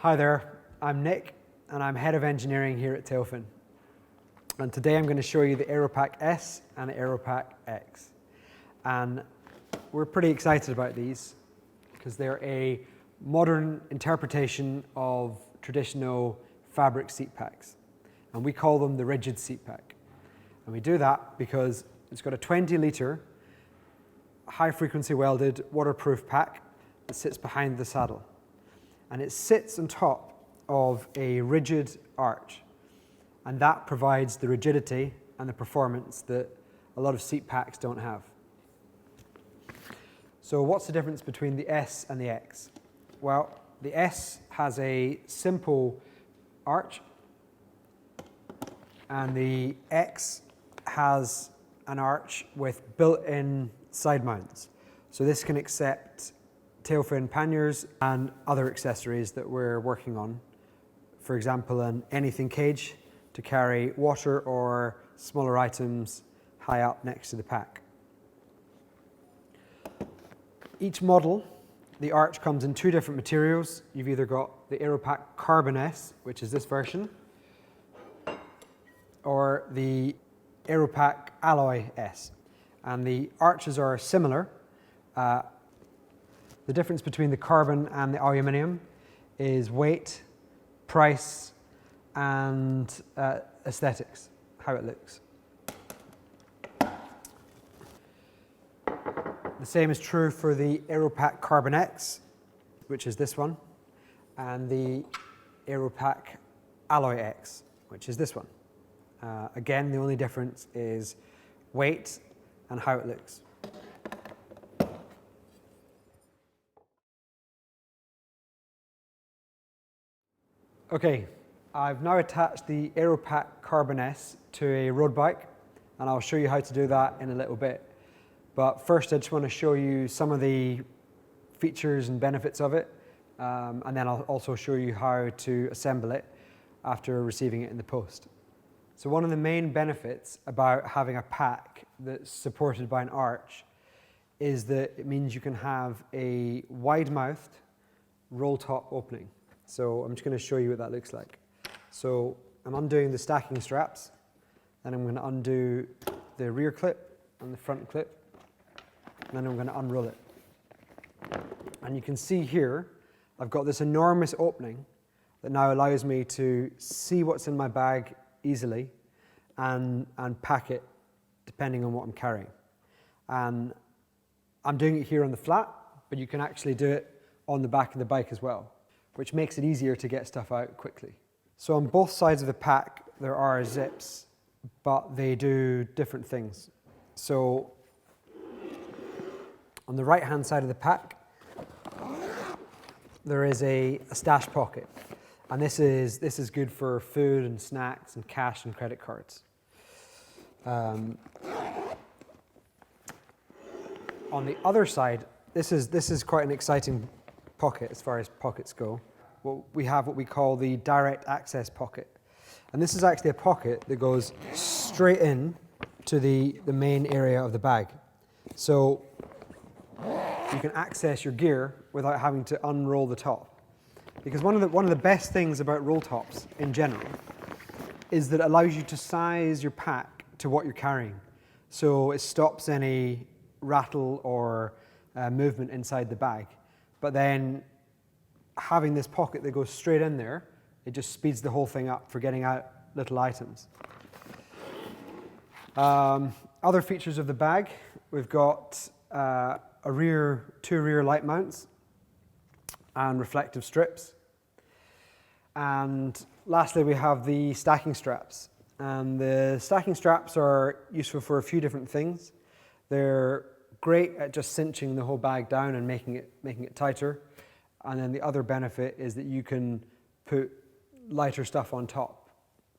Hi there, I'm Nick and I'm Head of Engineering here at Tailfin. And today I'm going to show you the AeroPack S and the AeroPack X. And we're pretty excited about these because they're a modern interpretation of traditional fabric seat packs. And we call them the rigid seat pack. And we do that because it's got a 20-litre high-frequency welded waterproof pack that sits behind the saddle. And it sits on top of a rigid arch. And that provides the rigidity and the performance that a lot of seat packs don't have. So what's the difference between the S and the X? Well, the S has a simple arch, and the X has an arch with built-in side mounts. So this can accept Tailfin panniers and other accessories that we're working on. For example, an anything cage to carry water or smaller items high up next to the pack. Each model, the arch comes in two different materials. You've either got the AeroPack Carbon S, which is this version, or the AeroPack Alloy S. And the arches are similar. The difference between the carbon and the aluminium is weight, price, and aesthetics, how it looks. The same is true for the AeroPack Carbon X, which is this one, and the AeroPack Alloy X, which is this one. Again, the only difference is weight and how it looks. Okay, I've now attached the AeroPack Carbon S to a road bike, and I'll show you how to do that in a little bit. But first I just want to show you some of the features and benefits of it, and then I'll also show you how to assemble it after receiving it in the post. So one of the main benefits about having a pack that's supported by an arch is that it means you can have a wide-mouthed roll top opening. So I'm just going to show you what that looks like. So I'm undoing the stacking straps, then I'm going to undo the rear clip and the front clip, and then I'm going to unroll it. And you can see here, I've got this enormous opening that now allows me to see what's in my bag easily and pack it depending on what I'm carrying. And I'm doing it here on the flat, but you can actually do it on the back of the bike as well, which makes it easier to get stuff out quickly. So on both sides of the pack, there are zips, but they do different things. So on the right-hand side of the pack, there is a stash pocket. And this is good for food and snacks and cash and credit cards. On the other side, this is quite an exciting pocket as far as pockets go. Well, we have what we call the direct access pocket. And this is actually a pocket that goes straight in to the main area of the bag. So you can access your gear without having to unroll the top. Because one of the best things about roll tops in general is that it allows you to size your pack to what you're carrying. So it stops any rattle or movement inside the bag. But then having this pocket that goes straight in there, it just speeds the whole thing up for getting out little items. Other features of the bag, we've got two rear light mounts and reflective strips. And lastly, we have the stacking straps. And the stacking straps are useful for a few different things. They're great at just cinching the whole bag down and making it tighter. And then the other benefit is that you can put lighter stuff on top.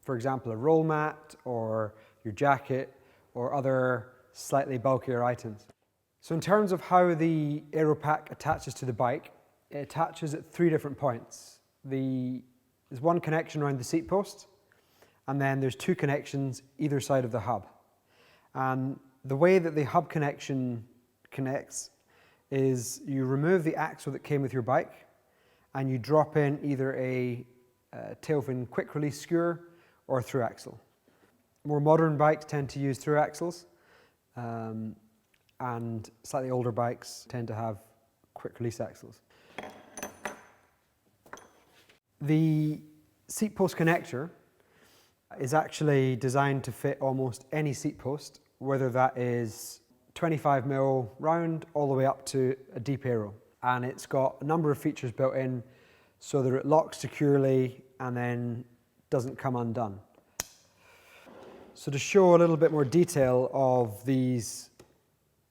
For example, a roll mat or your jacket or other slightly bulkier items. So in terms of how the AeroPack attaches to the bike, it attaches at 3 different points. There's one connection around the seat post, and then there's 2 connections either side of the hub. And the way that the hub connection connects is you remove the axle that came with your bike, and you drop in either a Tailfin quick release skewer or through axle. More modern bikes tend to use through axles, and slightly older bikes tend to have quick release axles. The seat post connector is actually designed to fit almost any seat post, whether that is 25mm round all the way up to a deep aero. And it's got a number of features built in so that it locks securely and then doesn't come undone. So to show a little bit more detail of these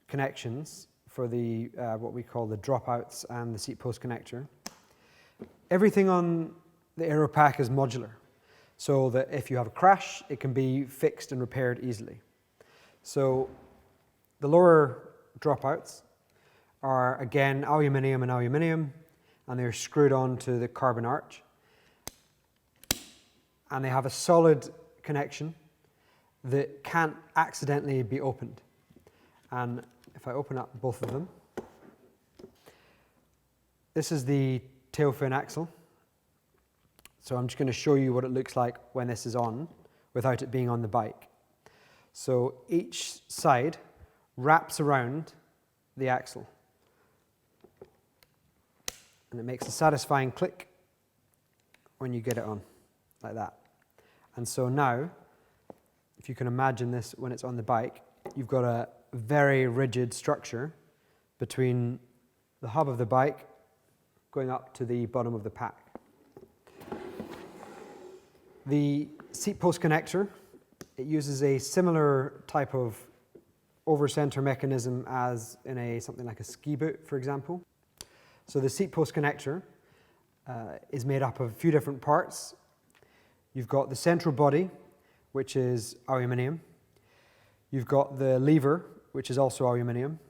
connections for the what we call the dropouts and the seat post connector, everything on the AeroPack is modular, so that if you have a crash, it can be fixed and repaired easily. So the lower dropouts are again aluminium and aluminium, and they're screwed onto the carbon arch, and they have a solid connection that can't accidentally be opened. And if I open up both of them, this is the Tailfin axle. So I'm just going to show you what it looks like when this is on without it being on the bike. So each side wraps around the axle, and it makes a satisfying click when you get it on, like that. And so now, if you can imagine this when it's on the bike, you've got a very rigid structure between the hub of the bike going up to the bottom of the pack. The seat post connector, it uses a similar type of over-center mechanism as in something like a ski boot, for example. So the seat post connector is made up of a few different parts. You've got the central body, which is aluminium. You've got the lever, which is also aluminium.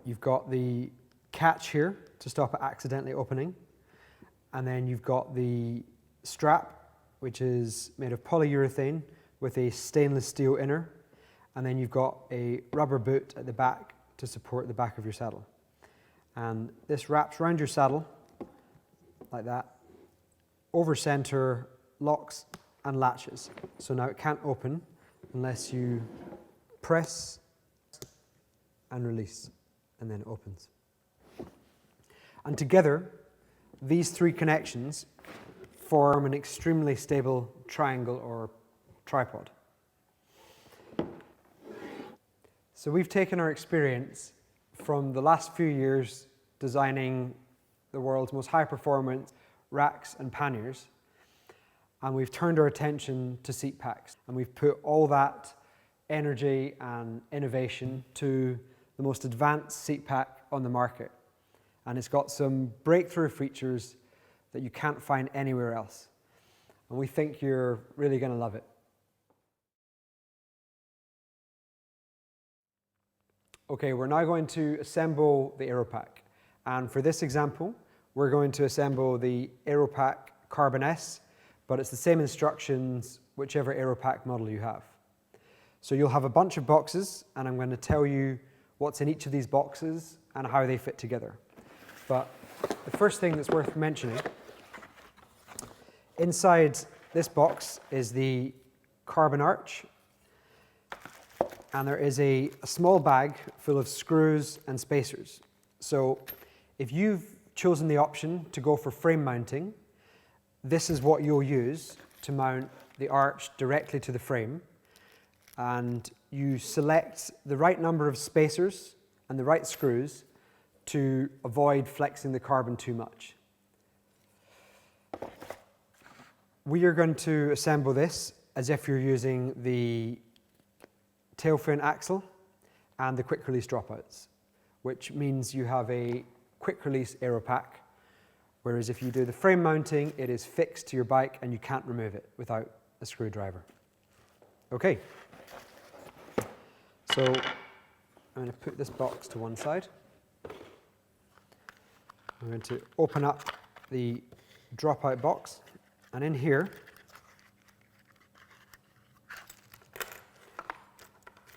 You've got the catch here to stop it accidentally opening. And then you've got the strap, which is made of polyurethane with a stainless steel inner. And then you've got a rubber boot at the back to support the back of your saddle. And this wraps around your saddle like that, over center, locks and latches. So now it can't open unless you press and release, and then it opens. And together, these three connections form an extremely stable triangle or tripod. So we've taken our experience from the last few years designing the world's most high-performance racks and panniers, and we've turned our attention to seat packs, and we've put all that energy and innovation to the most advanced seat pack on the market. And it's got some breakthrough features that you can't find anywhere else. And we think you're really going to love it. Okay, we're now going to assemble the AeroPack. And for this example, we're going to assemble the AeroPack Carbon S, but it's the same instructions whichever AeroPack model you have. So you'll have a bunch of boxes, and I'm going to tell you what's in each of these boxes and how they fit together. But the first thing that's worth mentioning, inside this box is the carbon arch, and there is a small bag full of screws and spacers. So if you've chosen the option to go for frame mounting, this is what you'll use to mount the arch directly to the frame. And you select the right number of spacers and the right screws to avoid flexing the carbon too much. We are going to assemble this as if you're using the Tailfin axle and the quick release dropouts, which means you have a quick release AeroPack, whereas if you do the frame mounting, it is fixed to your bike and you can't remove it without a screwdriver. Okay, so I'm going to put this box to one side. I'm going to open up the dropout box, and in here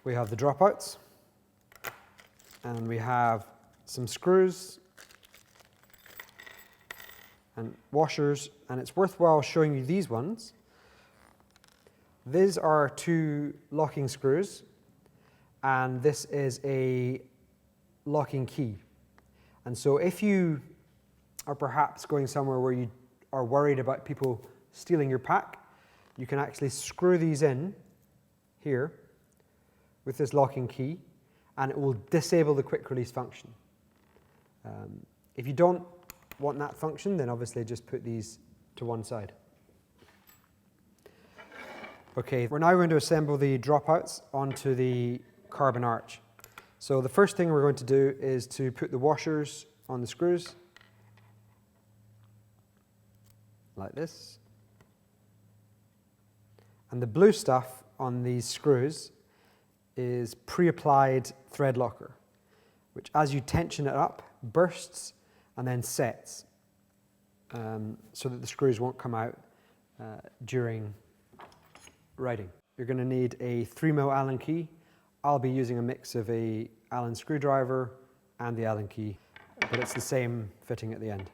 we have the dropouts, and we have some screws and washers, and it's worthwhile showing you these ones. These are 2 locking screws, and this is a locking key. And so if you are perhaps going somewhere where you are worried about people stealing your pack, you can actually screw these in here with this locking key, and it will disable the quick release function. If you don't want that function, then obviously just put these to one side. Okay, we're now going to assemble the dropouts onto the carbon arch. So the first thing we're going to do is to put the washers on the screws, like this. And the blue stuff on these screws is pre-applied thread locker, which as you tension it up, bursts and then sets, so that the screws won't come out during riding. You're going to need a 3mm Allen key. I'll be using a mix of a Allen screwdriver and the Allen key, but it's the same fitting at the end.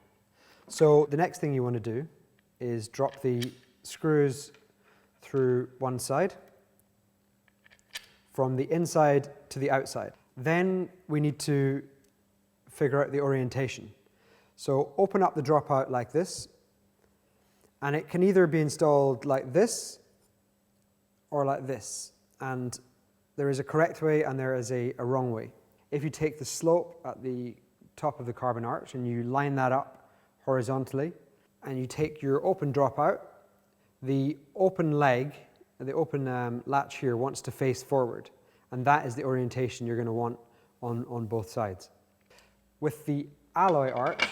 So the next thing you want to do is drop the screws through one side, from the inside to the outside. Then we need to figure out the orientation. So open up the dropout like this, and it can either be installed like this or like this. And there is a correct way and there is a wrong way. If you take the slope at the top of the carbon arch and you line that up horizontally, and you take your open dropout, the open leg, the open latch here wants to face forward, and that is the orientation you're going to want on both sides. With the alloy arch,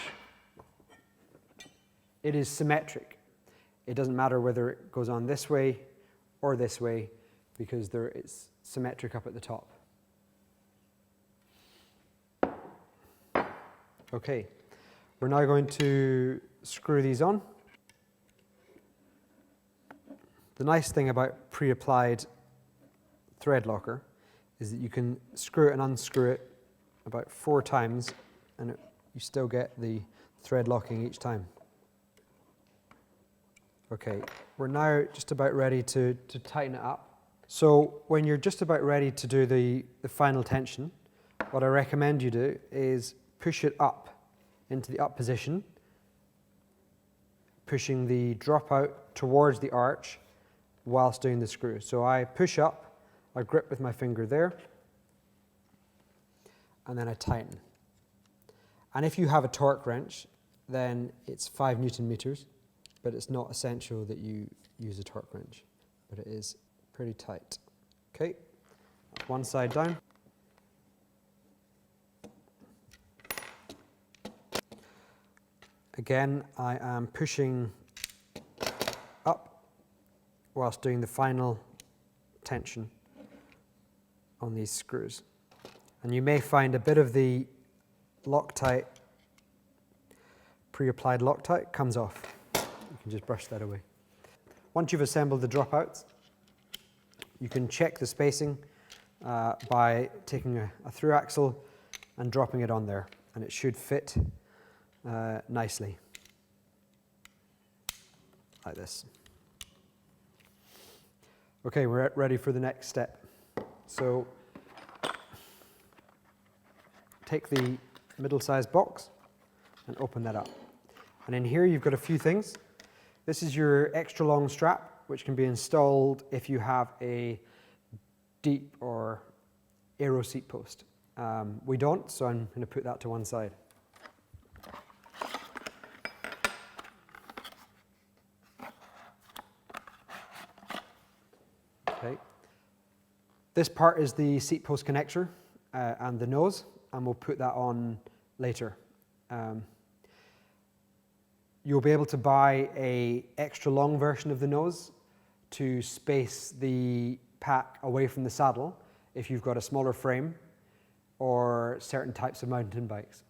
it is symmetric. It doesn't matter whether it goes on this way or this way, because it's symmetric up at the top. Okay, we're now going to screw these on. The nice thing about pre-applied thread locker is that you can screw it and unscrew it about 4 times, and you still get the thread locking each time. Okay, we're now just about ready to tighten it up. So when you're just about ready to do the final tension, what I recommend you do is push it up into the up position, pushing the dropout towards the arch whilst doing the screw. So I push up, I grip with my finger there, and then I tighten. And if you have a torque wrench, then it's 5 Newton meters, but it's not essential that you use a torque wrench, but it is pretty tight. Okay, one side down. Again, I am pushing up whilst doing the final tension on these screws. And you may find a bit of the Loctite, pre-applied Loctite, comes off. You can just brush that away. Once you've assembled the dropouts, you can check the spacing by taking a through axle and dropping it on there, and it should fit nicely, like this. Okay, we're ready for the next step. So take the middle-sized box and open that up. And in here you've got a few things. This is your extra long strap, which can be installed if you have a deep or aero seat post. We don't, so I'm going to put that to one side. Okay. This part is the seat post connector and the nose, and we'll put that on later. You'll be able to buy an extra long version of the nose to space the pack away from the saddle if you've got a smaller frame or certain types of mountain bikes.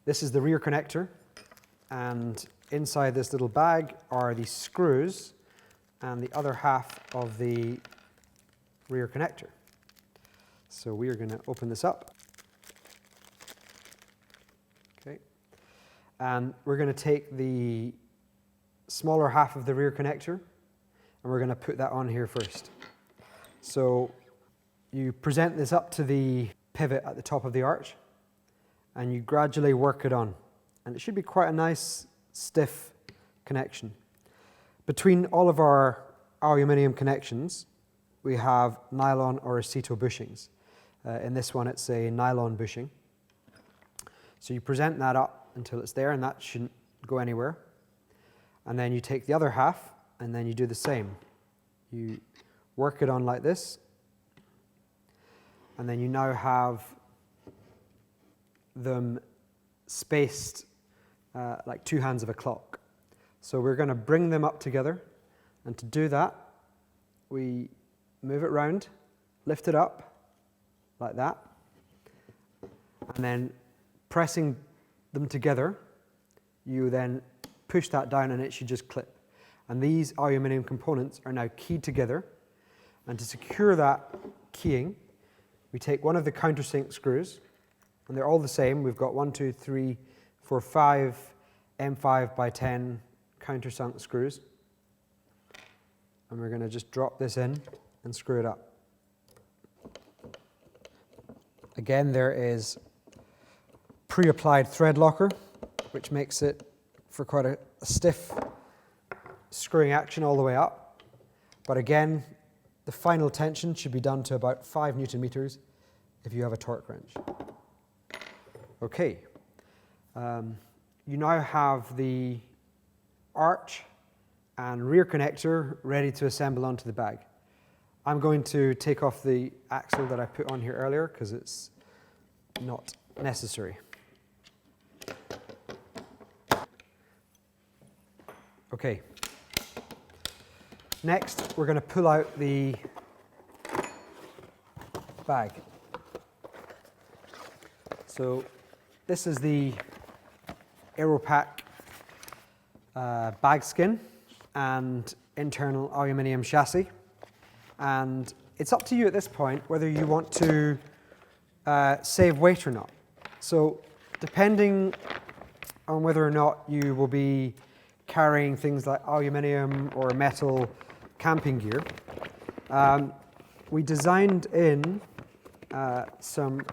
This is the rear connector, and inside this little bag are the screws and the other half of the rear connector. So we are going to open this up. Okay. And we're going to take the smaller half of the rear connector and we're going to put that on here first. So you present this up to the pivot at the top of the arch and you gradually work it on. And it should be quite a nice, stiff connection. Between all of our aluminium connections, we have nylon or aceto bushings. In this one, it's a nylon bushing. So you present that up until it's there, and that shouldn't go anywhere. And then you take the other half, and then you do the same. You work it on like this, and then you now have them spaced like two hands of a clock. So we're going to bring them up together, and to do that, we move it round, lift it up like that, and then pressing them together, you then push that down and it should just clip. And these aluminium components are now keyed together, and to secure that keying, we take one of the countersink screws, and they're all the same. We've got 1, 2, 3, 4, 5 M5 by 10 countersunk screws, and we're going to just drop this in and screw it up. Again, there is pre-applied thread locker, which makes it for quite a stiff screwing action all the way up. But again, the final tension should be done to about 5 Newton meters if you have a torque wrench. Okay, you now have the arch and rear connector ready to assemble onto the bag. I'm going to take off the axle that I put on here earlier because it's not necessary. Okay. Next, we're going to pull out the bag. So this is the AeroPack bag skin and internal aluminium chassis. And it's up to you at this point whether you want to save weight or not. So depending on whether or not you will be carrying things like aluminium or metal camping gear, we designed in some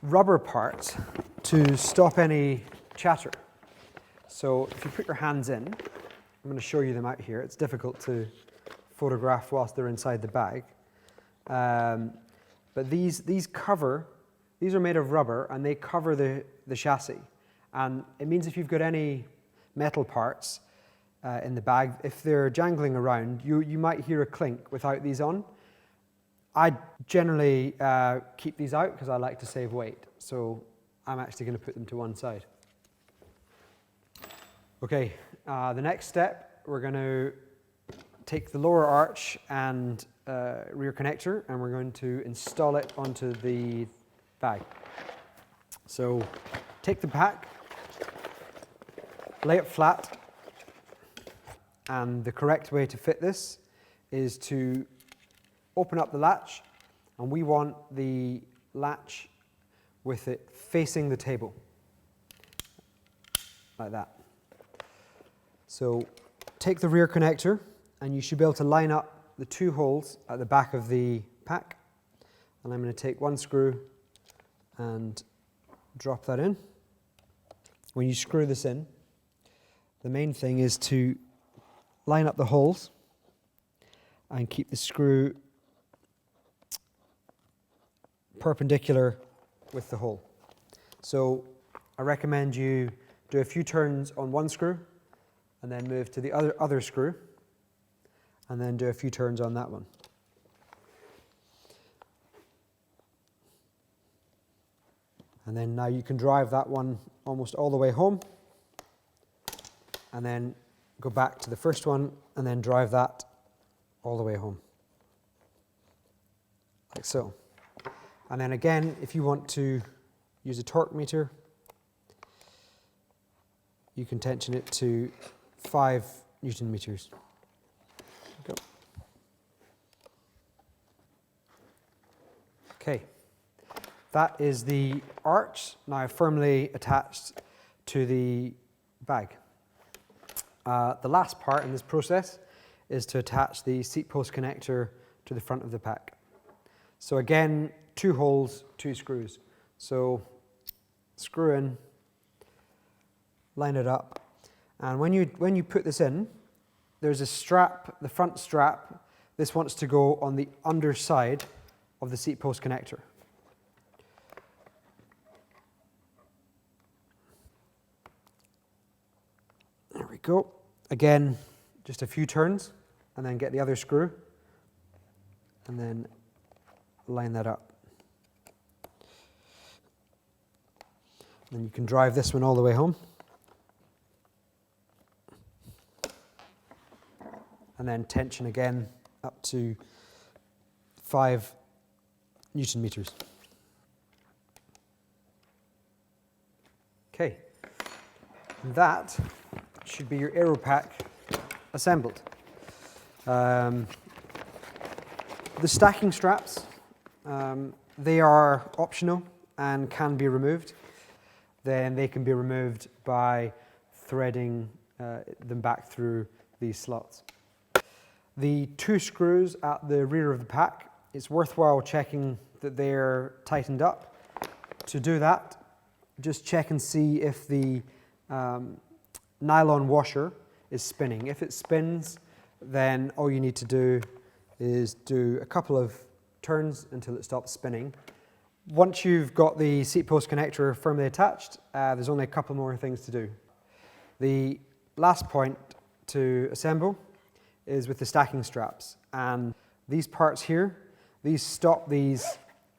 rubber parts to stop any chatter. So if you put your hands in, I'm going to show you them out here. It's difficult to photograph whilst they're inside the bag. But these are made of rubber and they cover the chassis. And it means if you've got any metal parts in the bag, if they're jangling around, you might hear a clink without these on. I generally keep these out because I like to save weight. So I'm actually going to put them to one side. Okay, the next step, we're going to take the lower arch and rear connector and we're going to install it onto the bag. So take the pack, lay it flat, and the correct way to fit this is to open up the latch, and we want the latch with it facing the table, like that. So take the rear connector and you should be able to line up the two holes at the back of the pack. And I'm going to take one screw and drop that in. When you screw this in, the main thing is to line up the holes and keep the screw perpendicular with the hole. So I recommend you do a few turns on one screw and then move to the other screw and then do a few turns on that one. And then now you can drive that one almost all the way home and then go back to the first one and then drive that all the way home, like so. And then again, if you want to use a torque meter, you can tension it to 5 Newton meters. Go. Okay. That is the arch now firmly attached to the bag. The last part in this process is to attach the seat post connector to the front of the pack. So again, 2 holes, 2 screws. So screw in, line it up, and when you put this in, there's a strap, the front strap. This wants to go on the underside of the seat post connector. There we go. Again, just a few turns, and then get the other screw, and then line that up. And you can drive this one all the way home. And then tension again up to 5 Newton meters. Okay, that should be your AeroPack assembled. The stacking straps, they are optional and can be removed. Then they can be removed by threading them back through these slots. The 2 screws at the rear of the pack, it's worthwhile checking that they're tightened up. To do that, just check and see if the nylon washer is spinning. If it spins, then all you need to do is do a couple of turns until it stops spinning. Once you've got the seat post connector firmly attached, there's only a couple more things to do. The last point to assemble is with the stacking straps, and these parts here, these stop these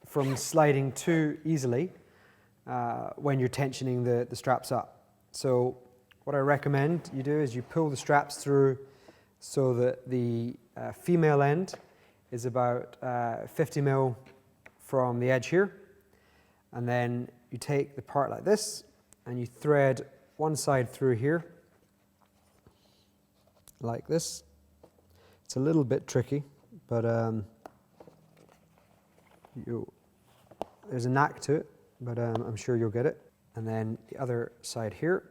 from sliding too easily when you're tensioning the straps up. So what I recommend you do is you pull the straps through so that the female end is about 50 mil from the edge here, and then you take the part like this and you thread one side through here like this. It's a little bit tricky, but there's a knack to it, but I'm sure you'll get it. And then the other side here,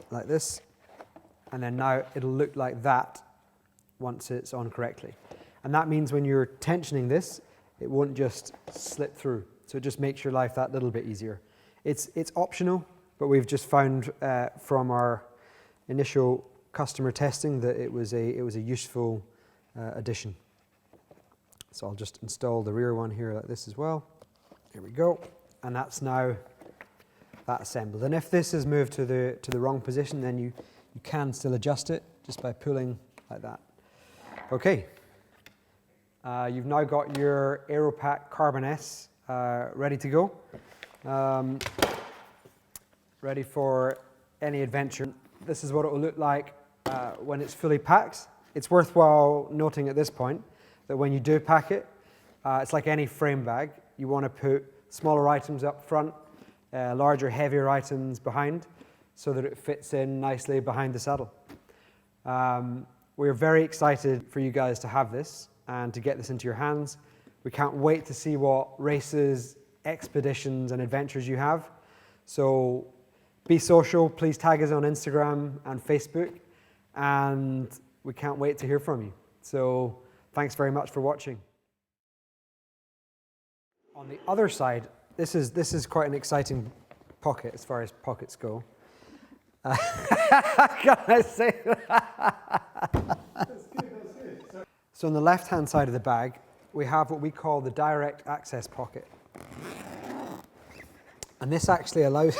like this, and then now it'll look like that once it's on correctly. And that means when you're tensioning this, it won't just slip through. So it just makes your life that little bit easier. It's optional, but we've just found from our initial customer testing that it was a useful addition. So I'll just install the rear one here like this as well. There we go, and that's now that assembled. And if this is moved to the wrong position, then you can still adjust it just by pulling like that. Okay, you've now got your AeroPack Carbon S ready to go, ready for any adventure. This is what it will look like when it's fully packed. It's worthwhile noting at this point that when you do pack it, it's like any frame bag. You want to put smaller items up front, larger, heavier items behind, so that it fits in nicely behind the saddle. We're very excited for you guys to have this and to get this into your hands. We can't wait to see what races, expeditions, and adventures you have. So be social, please tag us on Instagram and Facebook, and we can't wait to hear from you. So thanks very much for watching. On the other side, this is quite an exciting pocket as far as pockets go. Can I say that? That's good. So on the left-hand side of the bag, we have what we call the direct access pocket. And this actually allows...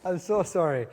I'm so sorry.